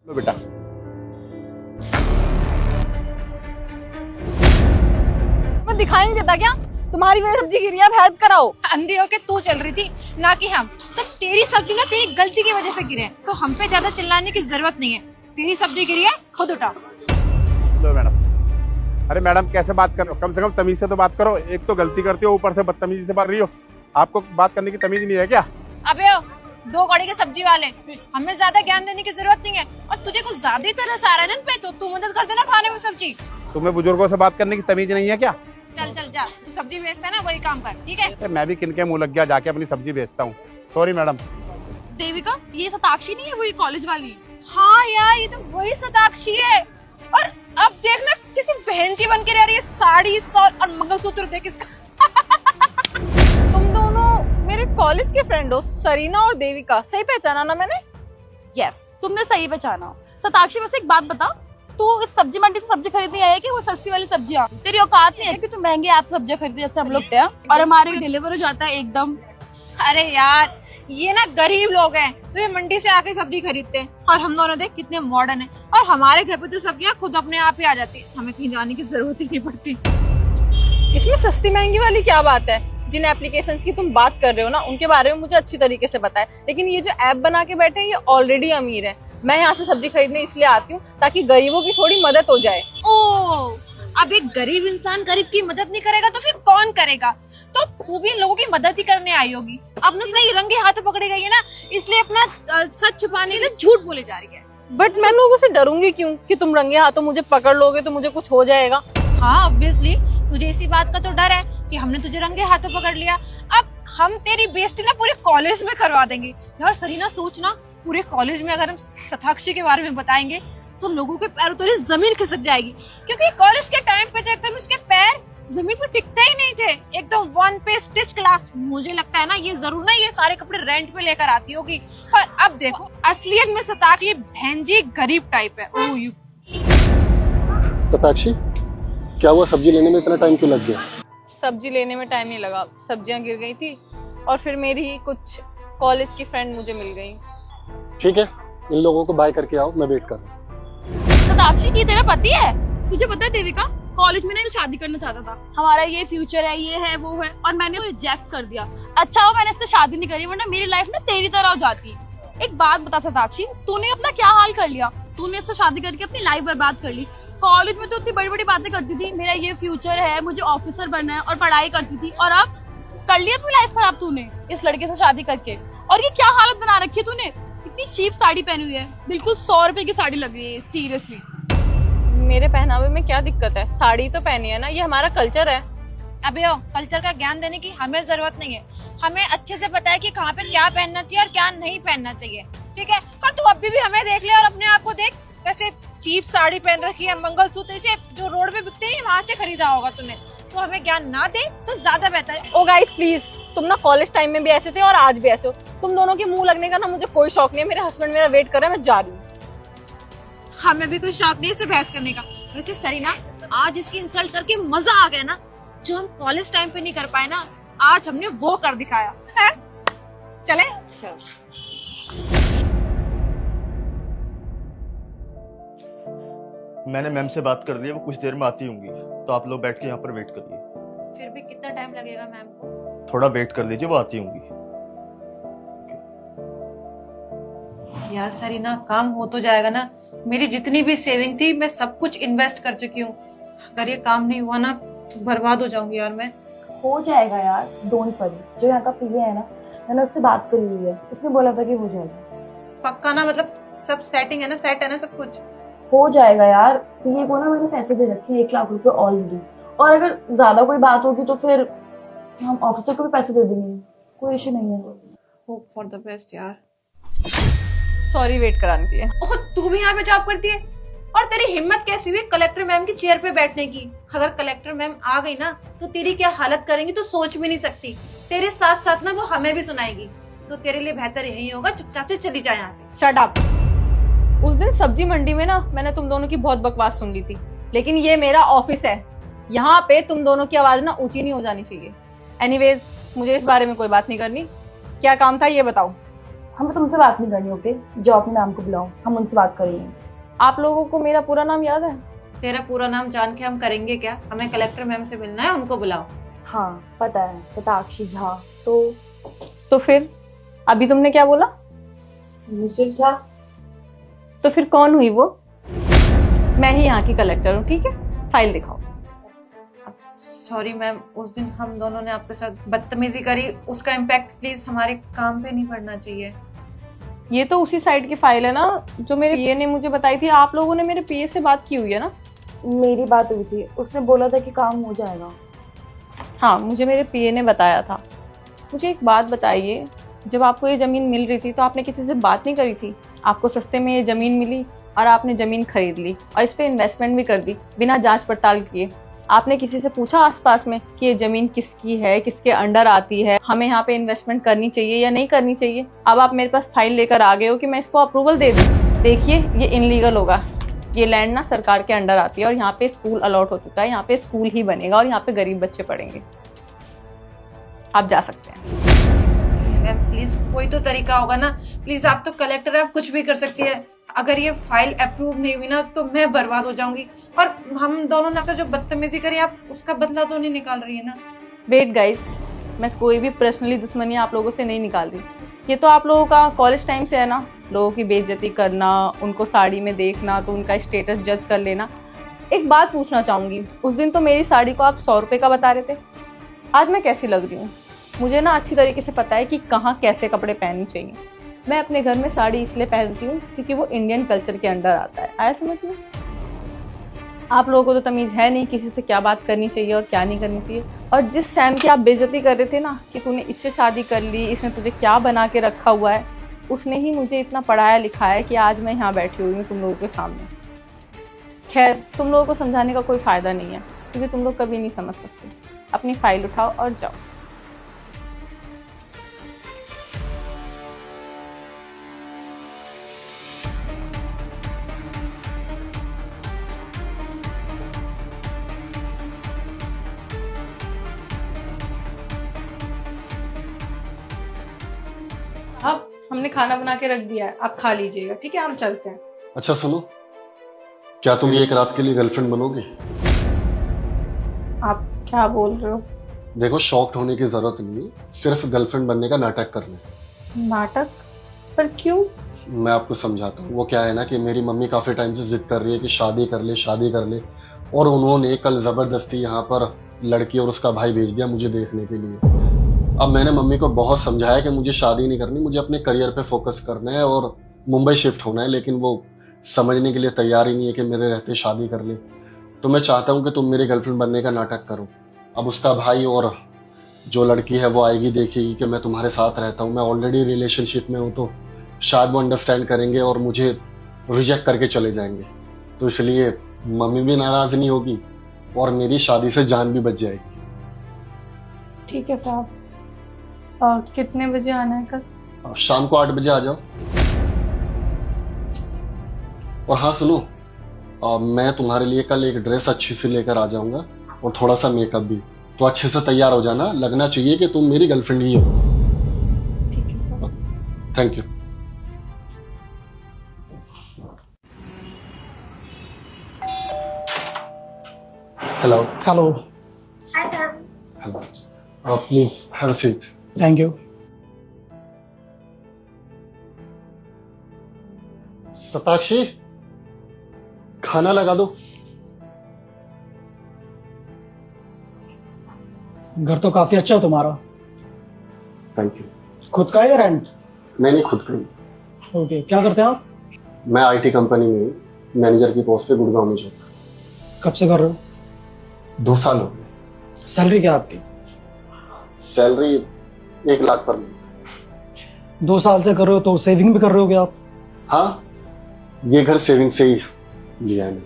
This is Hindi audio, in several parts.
लो बेटा। मैं दिखाई नहीं देता क्या? तुम्हारी वजह सब्जी गिरी है, अब हेल्प कराओ। अंधी होके तू चल रही थी ना कि हम। तो तेरी सब्जी ना तेरी गलती की वजह से गिरे हैं, तो हम पे ज्यादा चिल्लाने की जरूरत नहीं है। तेरी सब्जी गिरी है, खुद उठा। लो मैडम। अरे मैडम कैसे बात कर रहे हो? कम से कम तमीज से तो बात करो। एक तो गलती करती हो, ऊपर से बदतमीजी से बात रही हो। आपको बात करने की तमीज नहीं है क्या? अबे ओ, 2 कौड़ी के सब्जी वाले, हमें ज्यादा ज्ञान देने की जरूरत नहीं है। और तुझे कुछ ज्यादा ही तरस आ रहा है ना पे, तो तू मदद कर देना खाने में सब्जी। तुम्हें बुजुर्गों से बात करने की तमीज नहीं है क्या? चल चल जा, तू सब्जी बेचता है ना, वही काम कर, ठीक है? मैं भी किनके मुंह लग गया, जाके अपनी सब्जी बेचता हूँ। Sorry madam. देविका, ये सताक्षी नहीं है वही कॉलेज वाली? हाँ यार, ये तो वही सताक्षी है। और अब देखना किसी बहन जी बन के रह रही है, साड़ी सॉल और मंगलसूत्र देख इसका। तुम दोनों मेरे कॉलेज के फ्रेंड हो, सरीना और देविका। सही पहचाना ना मैंने? यस, तुमने सही पहचाना। सताक्षी, वैसे एक बात बता, तू इस सब्जी मंडी से सब्जी खरीदने आई है कि वो सस्ती वाली सब्जियां? तेरी औकात नहीं है कि तू महंगे ऐप से सब्जियां खरीदे जैसे हम लोग थे, और हमारे डिलीवर हो जाता है एकदम। अरे यार, ये ना गरीब लोग हैं, तो ये मंडी से आके सब्जी खरीदते हैं। और हम दोनों देख कितने मॉडर्न हैं, और हमारे घर पे तो सब्जियां खुद अपने आप ही आ जाती है, हमें कहीं जाने की जरूरत ही नहीं पड़ती। इसमें सस्ती महंगी वाली क्या बात है? जिन एप्लीकेशंस की तुम बात कर रहे हो ना, उनके बारे में मुझे अच्छी तरीके से पता है। लेकिन ये जो ऐप बना के बैठे हैं, ये ऑलरेडी अमीर है। मैं यहाँ से सब्जी खरीदने इसलिए आती हूँ ताकि गरीबों की थोड़ी मदद हो जाए। ओ, अब एक गरीब इंसान गरीब की मदद नहीं करेगा तो फिर कौन करेगा? तो तू भी लोगों की मदद ही करने आई होगी। अब ना सही रंगे हाथ पकड़ी गई है ना, इसलिए अपना सच छुपाने के लिए झूठ बोले जा रही है। बट मैं लोगों से डरूंगी क्यों कि तुम रंगे हाथों मुझे पकड़ लोगे तो मुझे कुछ हो जाएगा? हाँ, ऑब्वियसली तुझे इसी बात का तो डर है कि हमने तुझे रंगे हाथों पकड़ लिया। अब हम तेरी बेइज्जती ना पूरे कॉलेज में करवा देंगे। यार सरीना, सोचना, पूरे कॉलेज में अगर हम सताक्षी के बारे में बताएंगे तो लोगों के पैरों तले जमीन खिसक जाएगी। क्योंकि कॉलेज के टाइम पे तो एकदम इसके पैर जमीन पे टिकते ही नहीं थे, एकदम वन पे स्टिच क्लास। मुझे लगता है ना, ये जरूर ना ये सारे कपड़े रेंट पे लेकर आती होगी। और अब देखो, असलियत में सताक्षी भैंजी गरीब टाइप है। Oh you. सताक्षी, क्या हुआ? सब्जी लेने में इतना टाइम क्यों लग गया? सब्जी लेने में टाइम नहीं लगा, सब्जियां गिर गई थी और फिर मेरी ही कुछ कॉलेज की फ्रेंड मुझे मिल गई। ठीक है, इन लोगों को बाय करके आओ, मैं वेट कर रहा हूँ। सताक्षी, ये तेरा पति है? तुझे पता है देविका, कॉलेज में ना शादी करना चाहता था। हमारा ये फ्यूचर है, ये है, वो है, और मैंने उसको रिजेक्ट कर दिया। अच्छा हो मैंने इससे शादी नहीं करी, वरना मेरी लाइफ ना तेरी तरह हो जाती। एक बात बता सताक्षी, तूने अपना क्या हाल कर लिया? तूने इससे शादी करके अपनी लाइफ बर्बाद कर ली। कॉलेज में तो इतनी बड़ी बड़ी बातें करती थी, मेरा ये फ्यूचर है, मुझे ऑफिसर बनना है, और पढ़ाई करती थी, और अब कर लिया अपनी लाइफ खराब तूने इस लड़के से शादी करके। और ये क्या हालत बना रखी है तूने? इतनी चीप साड़ी पहनी हुई है, बिल्कुल 100 रुपए की साड़ी लग रही है, सीरियसली। मेरे पहनावे में क्या दिक्कत है? साड़ी तो पहनी है ना, ये हमारा कल्चर है। अबे ओ, कल्चर का ज्ञान देने की हमें जरूरत नहीं है। हमें अच्छे से पता है कि कहाँ पे क्या पहनना चाहिए और क्या नहीं पहनना चाहिए, ठीक है? और तू अभी भी हमें देख ले और अपने आप को देख, कैसे चीप साड़ी पहन रखी है, मंगलसूत्र से जो रोड पे बिकते हैं वहाँ से खरीदा होगा तूने। तो हमें ज्ञान ना दे तो ज्यादा बेहतर है। ओ गाइस प्लीज, तुम ना कॉलेज टाइम में भी ऐसे थे और आज भी ऐसे हो। तुम दोनों के मुंह लगने का ना मुझे कोई शौक नहीं है। मेरे हस्बैंड मेरा वेट कर रहे हैं, मैं जा रही हूँ। हमें भी कोई शौक नहीं है इससे बहस करने का। वैसे सरीना, आज इसकी इंसल्ट करके मजा आ गया ना। जो हम कॉलेज टाइम पे नहीं कर पाए ना, आज हमने वो कर दिखाया है। चले मैंने मैम से बात कर ली है, वो कुछ देर में आती होंगी, तो आप लोग बैठ के यहाँ पर वेट करिए। फिर भी कितना टाइम लगेगा मैम को? थोड़ा वेट कर लीजिए, वो आती होंगी। यार सरीना, काम हो तो जाएगा ना? मेरी जितनी भी सेविंग थी मैं सब कुछ इन्वेस्ट कर चुकी हूँ। अगर ये काम नहीं हुआ ना तो बर्बाद हो जाऊंगी यार मैं। हो जाएगा यार, डोंट वरी। जो यहाँ का पीए है ना, मैंने उससे बात करी हुई है, उसने बोला था कि हो जाएगा। पक्का ना? मतलब सब सेटिंग है ना, सेट है ना सब कुछ? हो जाएगा यार। पीए को ना मैंने पैसे दे रखे हैं 1 लाख रुपए ऑलरेडी, और अगर ज्यादा कोई बात होगी तो फिर हम ऑफिसर को भी पैसे दे देंगे, कोई इशू नहीं है। होप फॉर द बेस्ट यार। सॉरी वेट कराने के लिए। ओह, तू भी यहाँ पे जॉब करती है? और तेरी हिम्मत कैसी हुई कलेक्टर मैम की चेयर पे बैठने की? अगर कलेक्टर मैम आ गई ना तो तेरी क्या हालत करेंगी तो सोच भी नहीं सकती। तेरे साथ साथ ना वो हमें भी सुनाएगी। तो तेरे लिए बेहतर यही होगा चुपचाप से चली जाए यहाँ से। Shut up. उस दिन सब्जी मंडी में ना मैंने तुम दोनों की बहुत बकवास सुन ली थी, लेकिन ये मेरा ऑफिस है, यहाँ पे तुम दोनों की आवाज ना ऊंची नहीं हो जानी चाहिए। एनीवेज, मुझे इस बारे में कोई बात नहीं करनी। क्या काम था ये बताओ। हमें तुमसे बात नहीं करनी, ओके? जाओ अपने मैम को बुलाओ, हम उनसे बात करेंगे। आप लोगों को मेरा पूरा नाम याद है? तेरा पूरा नाम जान के हम करेंगे क्या? हमें कलेक्टर मैम से मिलना है, उनको बुलाओ। हाँ पता है, शताक्षी झा। तो फिर अभी तुमने क्या बोला? मिसेस झा। तो फिर कौन हुई वो? मैं ही यहाँ की कलेक्टर हूँ, ठीक है? फाइल दिखाओ। सॉरी मैम, उस दिन हम दोनों ने आपके साथ बदतमीजी करी, उसका इम्पैक्ट प्लीज हमारे काम पे नहीं पड़ना चाहिए। ये तो उसी साइड की फाइल है ना जो मेरे पीए ने मुझे बताई थी। आप लोगों ने मेरे पीए से बात की हुई है ना? मेरी बात हुई थी, उसने बोला था कि काम हो जाएगा। हाँ, मुझे मेरे पीए ने बताया था। मुझे एक बात बताइए, जब आपको ये ज़मीन मिल रही थी तो आपने किसी से बात नहीं करी थी? आपको सस्ते में ये ज़मीन मिली और आपने ज़मीन खरीद ली और इस पर इन्वेस्टमेंट भी कर दी बिना जांच पड़ताल किए। आपने किसी से पूछा आसपास में कि ये ज़मीन किसकी है, किसके अंडर आती है, हमें यहाँ पे इन्वेस्टमेंट करनी चाहिए या नहीं करनी चाहिए? अब आप मेरे पास फाइल लेकर आ गए हो कि मैं इसको अप्रूवल दे दूँ। देखिए, ये इनलीगल होगा। ये लैंड ना सरकार के अंडर आती है और यहाँ पे स्कूल अलॉट हो चुका है। यहाँ पे स्कूल ही बनेगा और यहाँ पे गरीब बच्चे पढ़ेंगे। आप जा सकते हैं। मैम प्लीज, कोई तो तरीका होगा ना? प्लीज, आप तो कलेक्टर, आप कुछ भी कर सकती है। अगर ये फाइल अप्रूव नहीं हुई ना तो मैं बर्बाद हो जाऊंगी। और हम दोनों ने जो बदतमीजी करी, आप उसका बदला तो नहीं निकाल रही है ना? वेट गाइस, मैं कोई भी पर्सनली दुश्मनी आप लोगों से नहीं निकाल रही। ये तो आप लोगों का कॉलेज टाइम से है ना, लोगों की बेइज्जती करना, उनको साड़ी में देखना, तो उनका स्टेटस जज कर लेना। एक बात पूछना चाहूँगी, उस दिन तो मेरी साड़ी को आप 100 रुपये का बता रहे थे, आज मैं कैसी लग रही हूँ? मुझे ना अच्छी तरीके से पता है कि कहाँ कैसे कपड़े पहनने चाहिए। मैं अपने घर में साड़ी इसलिए पहनती हूँ क्योंकि वो इंडियन कल्चर के अंडर आता है। आया समझ में? आप लोगों को तो तमीज़ है नहीं किसी से क्या बात करनी चाहिए और क्या नहीं करनी चाहिए। और जिस सैम की आप बेइज्जती कर रहे थे ना कि तूने इससे शादी कर ली, इसने तुझे क्या बना के रखा हुआ है, उसने ही मुझे इतना पढ़ाया लिखाया है कि आज मैं यहाँ बैठी हुई हूँ तुम लोगों के सामने। खैर, तुम लोगों को समझाने का कोई फ़ायदा नहीं है क्योंकि तुम लोग कभी नहीं समझ सकते। अपनी फाइल उठाओ और जाओ। अब हमने खाना बना के रख दिया है, आप खा लीजिएगा, ठीक है? हम चलते हैं। अच्छा सुनो, क्या तुम ये एक रात के लिए गर्लफ्रेंड बनोगे? आप क्या बोल रहे हो? देखो, शॉक्ड होने की जरूरत नहीं, सिर्फ गर्लफ्रेंड बनने का नाटक कर ले। नाटक? पर क्यों? मैं आपको समझाता हूँ। वो क्या है ना कि मेरी मम्मी काफी टाइम से जिद कर रही है कि शादी कर ले, शादी कर ले, और उन्होंने कल जबरदस्ती यहाँ पर लड़की और उसका भाई भेज दिया मुझे देखने के लिए। अब मैंने मम्मी को बहुत समझाया कि मुझे शादी नहीं करनी, मुझे अपने करियर पे फोकस करना है और मुंबई शिफ्ट होना है, लेकिन वो समझने के लिए तैयार ही नहीं है कि मेरे रहते शादी कर ले। तो मैं चाहता हूँ कि तुम मेरी गर्लफ्रेंड बनने का नाटक करो। अब उसका भाई और जो लड़की है वो आएगी, देखेगी कि मैं तुम्हारे साथ रहता हूँ, मैं ऑलरेडी रिलेशनशिप में हूँ, तो शायद वो अंडरस्टैंड करेंगे और मुझे रिजेक्ट करके चले जाएंगे। तो इसलिए मम्मी भी नाराज नहीं होगी और मेरी शादी से जान भी बच जाएगी। ठीक है साहब। कितने बजे आना है कल? शाम को 8 बजे आ जाओ। और हाँ सुनो, मैं तुम्हारे लिए कल एक ड्रेस अच्छी सी लेकर आ जाऊंगा और थोड़ा सा मेकअप भी, तो अच्छे से तैयार हो जाना, लगना चाहिए कि तुम मेरी गर्लफ्रेंड ही हो। ठीक है साहब। Thank you. Hello. Hello. Hello. Please have a seat. Thank you. Shatakshi, खाना लगा दो। घर तो काफी अच्छा है तुम्हारा। Thank you. खुद का है या रेंट? नहीं, खुद का ही। ओके, क्या करते हैं आप? मैं आईटी कंपनी में मैनेजर की पोस्ट पे गुड़गांव में जॉब। कब से कर रहे हो? 2 साल हो गए। सैलरी क्या है आपकी? सैलरी 1 लाख पर महीने। 2 साल से कर रहे हो तो सेविंग भी कर रहे होगे आप? हाँ, ये घर सेविंग से ही लिया है।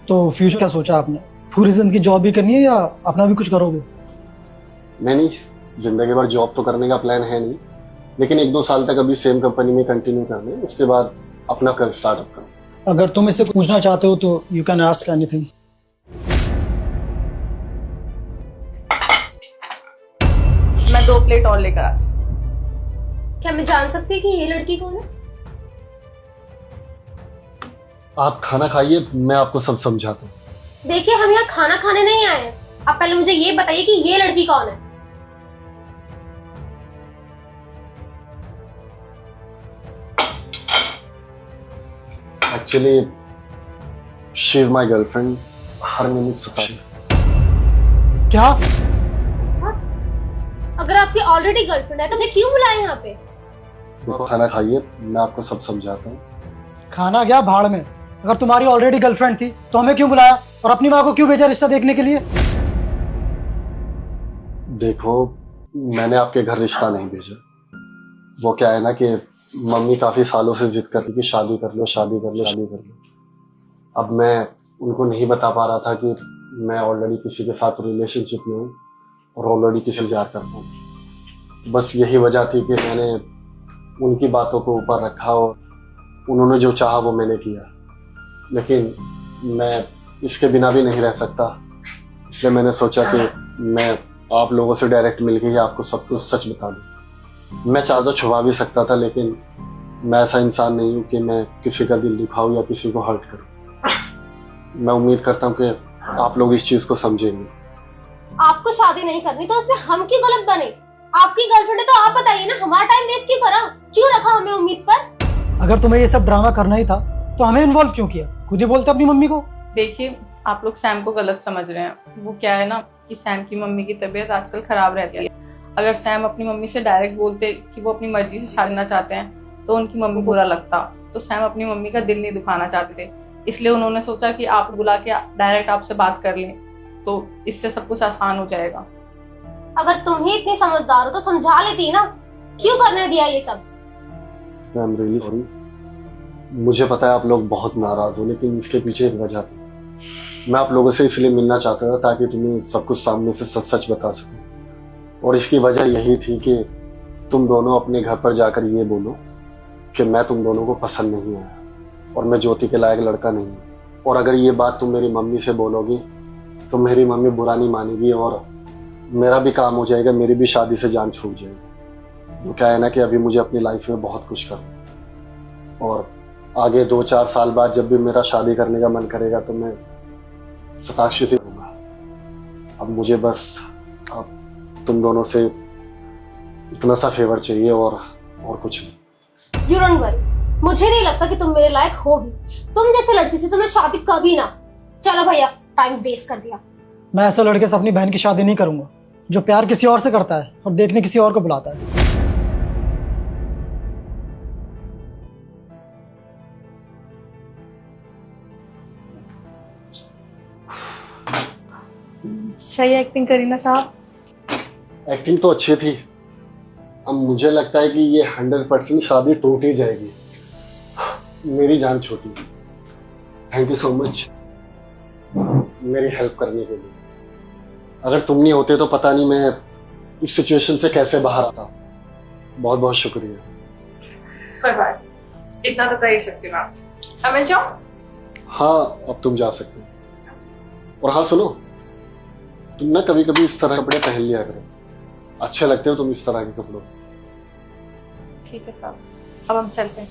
तो फ्यूचर क्या सोचा आपने? पूरी जिंदगी जॉब भी करनी है या अपना भी कुछ करोगे? नहीं, जिंदगी भर जॉब तो करने का प्लान है नहीं, लेकिन 1-2 साल तक अभी सेम कंपनी में कंटिन्यू करने, उसके बाद अपना कर स्टार्टअप करना। अगर तुम इससे पूछना चाहते हो तो यू कैन आस्क एनीथिंग। मैं 2 प्लेट और लेकर आती हूँ। क्या मैं जान सकती कि ये लड़की कौन है? आप खाना खाइए, मैं आपको सब समझाता हूँ। देखिए, हम यहाँ खाना खाने नहीं आए हैं। आप पहले मुझे ये बताइए कि ये लड़की कौन है। Actually she is my girlfriend, her name is Satakshi. क्या? अगर आपकी ऑलरेडी गर्लफ्रेंड है तो मुझे क्यों बुलाए यहाँ पे? देखो, खाना खाइए, मैं आपको सब समझाता हूँ। खाना गया भाड़ में। अगर तुम्हारी ऑलरेडी गर्लफ्रेंड थी तो हमें क्यों बुलाया और अपनी माँ को क्यों भेजा रिश्ता देखने के लिए? देखो, मैंने आपके घर रिश्ता नहीं भेजा। वो क्या है ना कि मम्मी काफी सालों से जिद करती कि शादी कर लो, शादी कर लो, शादी कर लो। अब मैं उनको नहीं बता पा रहा था कि मैं ऑलरेडी किसी के साथ रिलेशनशिप में हूँ और ऑलरेडी किसी से प्यार करता हूँ। बस यही वजह थी कि मैंने उनकी बातों को ऊपर रखा और उन्होंने जो चाहा वो मैंने किया। लेकिन मैं इसके बिना भी नहीं रह सकता, इसलिए मैंने सोचा कि मैं आप लोगों से डायरेक्ट मिलके ही आपको सब कुछ सच बता दूं। मैं चाहता छुपा भी सकता था, लेकिन मैं ऐसा इंसान नहीं हूं कि मैं किसी का दिल दुखाऊं या किसी को हर्ट करूं। मैं उम्मीद करता हूं कि आप लोग इस चीज को समझेंगे। आपको शादी नहीं करनी तो उसमें हम क्यों गलत बने? आपकी गर्लफ्रेंड है तो आप बताइए ना, हमारा टाइम वेस्ट क्यों करा? क्यों रखा हमें उम्मीद पर? अगर तुम्हें ये सब ड्रामा करना ही था तो हमें इन्वॉल्व क्यों किया? खुद ही बोलते अपनी मम्मी को। देखिए, आप लोग सैम को गलत समझ रहे हैं। वो क्या है ना कि सैम की मम्मी की तबीयत आजकल खराब रहती है। अगर सैम अपनी मम्मी से डायरेक्ट बोलते कि वो अपनी मर्जी से शादी करना चाहते हैं तो उनकी मम्मी बुरा लगता। तो सैम अपनी मम्मी का दिल नहीं दुखाना चाहते थे, इसलिए उन्होंने सोचा कि आप बुला के डायरेक्ट आपसे बात कर लें, तो इससे सब कुछ आसान हो जाएगा। अगर तुम ही इतनी समझदार हो तो समझा लेती ना, क्यों करने दिया ये सब? I am really sorry. मुझे पता है आप लोग बहुत नाराज हो, लेकिन इसके पीछे एक वजह थी। मैं आप लोगों से इसलिए मिलना चाहता था ताकि तुम्हें सब कुछ सामने से सच सच बता सकूं। और इसकी वजह यही थी कि तुम दोनों अपने घर पर जाकर ये बोलो कि मैं तुम दोनों को पसंद नहीं आया और मैं ज्योति के लायक लड़का नहीं हूँ। और अगर ये बात तुम मेरी मम्मी से बोलोगी तो मेरी मम्मी बुरा नहीं मानेगी और मेरा भी काम हो जाएगा, मेरी भी शादी से जान छूट जाएगी। वो क्या है ना कि अभी मुझे अपनी लाइफ में बहुत कुछ करना है और आगे 2-4 साल बाद जब भी मेरा शादी करने का मन करेगा तो मैं सताक्षी से करूंगा। अब मुझे बस अब तुम दोनों से इतना सा फेवर चाहिए और कुछ नहीं। You don't worry, मुझे नहीं लगता कि तुम मेरे लायक होगी। तुम जैसे लड़की से तो मैं शादी कभी ना। चलो भैया, टाइम वेस्ट कर दिया। मैं ऐसे लड़के से अपनी बहन की शादी नहीं करूंगा जो प्यार किसी और से करता है और देखने किसी और को बुलाता है। सही एक्टिंग करी ना साहब? एक्टिंग तो अच्छी थी। अब मुझे लगता है कि ये 100% शादी टूट ही जाएगी। मेरी जान छोटी। थैंक यू सो मच मेरी हेल्प करने के लिए। अगर तुम नहीं होते तो पता नहीं मैं इस सिचुएशन से कैसे बाहर आता। बहुत बहुत शुक्रिया। कोई बात, इतना तो कर ही सकती हूँ आप। अब मैं जाऊँ? हाँ, अब तुम जा सकते हो। और हाँ सुनो, तुम ना कभी कभी इस तरह कपड़े पहन लिया करो, अच्छे लगते हो तुम इस तरह के कपड़ों। ठीक है साहब, अब हम चलते हैं।